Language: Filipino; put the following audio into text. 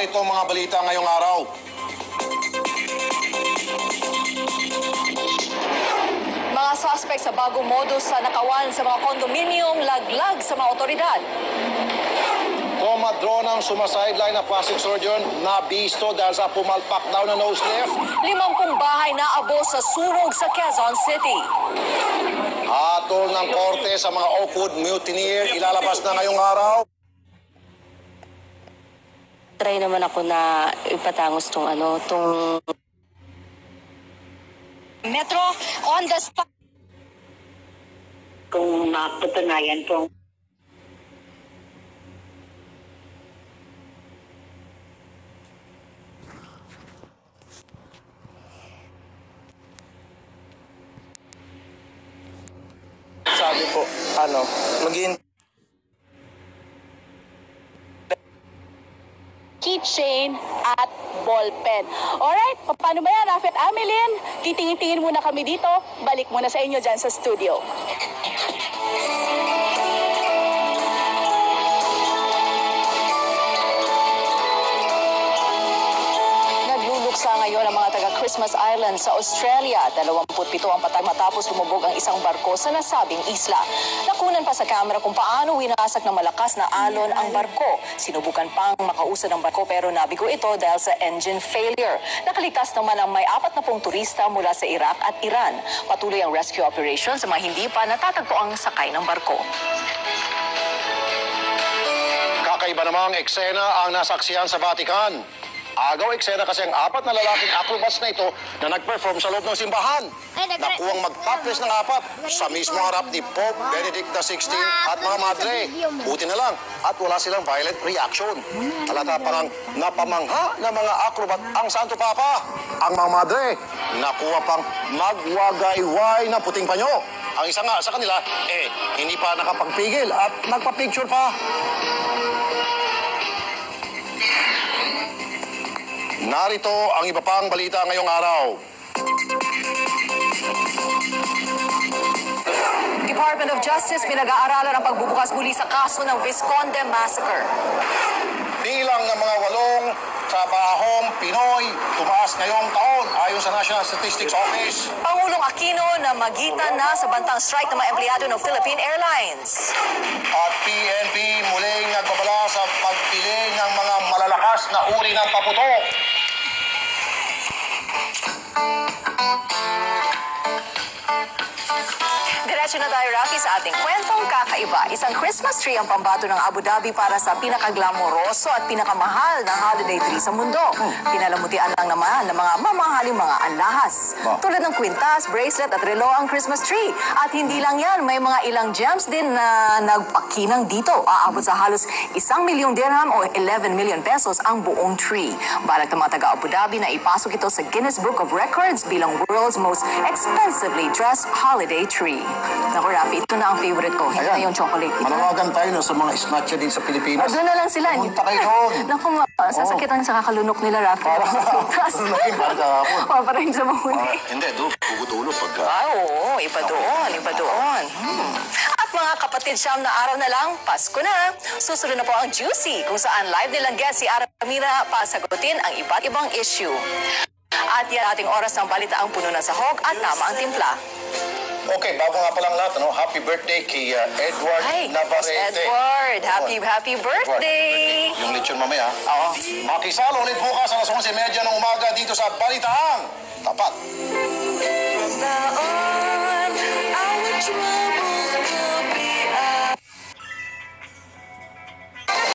Narito ang mga balita ngayong araw. Mga suspect sa bagong modus sa nakawan sa mga kondominium laglag sa mga otoridad. Komadronang sumasideline na plastic surgeon na bisto dahil sa pumalpak daw na nose lift. 50 bahay na abo sa sunog sa Quezon City. Hatol ng korte sa mga Oakwood mutineer ilalabas na ngayong araw. Try naman ako na ipatangos tong Metro on the spot. kung mapatunayan pong sabi po, maging Keychain at ballpen. Alright, paano ba yan, Rafet Amelin? Titingin-tingin muna kami dito. Balik muna sa inyo dyan sa studio. Nagluluksa ngayon ang mga taga-Christmas Island sa Australia. 27 ang patay matapos lumubog ang isang barko sa nasabing isla. Nakunan pa sa kamera kung paano winasak ng malakas na alon ang barko. Sinubukan pang makausad ang barko pero nabigo ito dahil sa engine failure. Nakalikas naman ang may 40 turista mula sa Iraq at Iran. Patuloy ang rescue operation sa mga hindi pa natatagpo ang sakay ng barko. Kakaiba namang eksena ang nasaksihan sa Vatican. Agaw eksena kasi ang 4 na lalaking acrobats na ito na nag-perform sa loob ng simbahan. Nakuwang mag-topless ng 4 sa mismo harap ni Pope Benedict XVI at mga madre. Buti na lang at wala silang violent reaction. Halata pa ngang napamangha ng mga acrobat ang Santo Papa. Ang mga madre, nakuha pang magwagayway na puting panyo. Ang isa nga sa kanila, hindi pa nakapagpigil at nagpa-picture pa. Narito ang iba pang balita ngayong araw. Department of Justice pinag-aaralan ang pagbubukas muli sa kaso ng Visconde Massacre. Bilang ng mga 8 trabahong Pinoy tumaas ngayong taon ayon sa National Statistics Office. Pangulong Aquino na magitan na sa bantang strike ng mga empleyado ng Philippine Airlines. At PNP muling nagbabala sa pagpili ng mga malalakas na uri ng paputok. Diretso na tayo, Rafi, sa ating kwentong kakaiba. Isang Christmas tree ang pambato ng Abu Dhabi para sa pinakaglamoroso at pinakamahal na holiday tree sa mundo. Pinalamutian lang naman ng mga mamahaling mga alahas. Tulad ng kwintas, bracelet at relo ang Christmas tree. At hindi lang yan, may mga ilang gems din na nagpakinang dito. Aabot sa halos 1 milyong dirham o 11 million pesos ang buong tree. Balak ng mga taga Abu Dhabi na ipasok ito sa Guinness Book of Records bilang world's most expensively dressed holiday tree. Naku, Rafi, ito na ang favorite ko. Hindi na yung chocolate. Manawagan tayo na sa mga snatcher din sa Pilipinas. Doon na lang sila. Pumunta kayo doon. Naku, sasakitan sa kakalunok nila, Rafi. Para hindi sa mahuli. Hindi, doon. Pugutulog pagka. Oo, iba doon, iba doon. At mga kapatid, siyam na araw na lang, Pasko na. Susunod na po ang Juicy, kung saan live nilang guest si Aramira pasagutin ang iba't ibang issue. At yan ating oras ng balita ang puno ng sahog at tama ang timpla. Okay, bago nga palang lahat, happy birthday kay Edward Navarrete. Edward, happy birthday! Yung lechon mamaya. Oo. Makisalo ulit bukas alas 11:30 ng umaga dito sa Balitaang Tapat. From now on, our troubles will be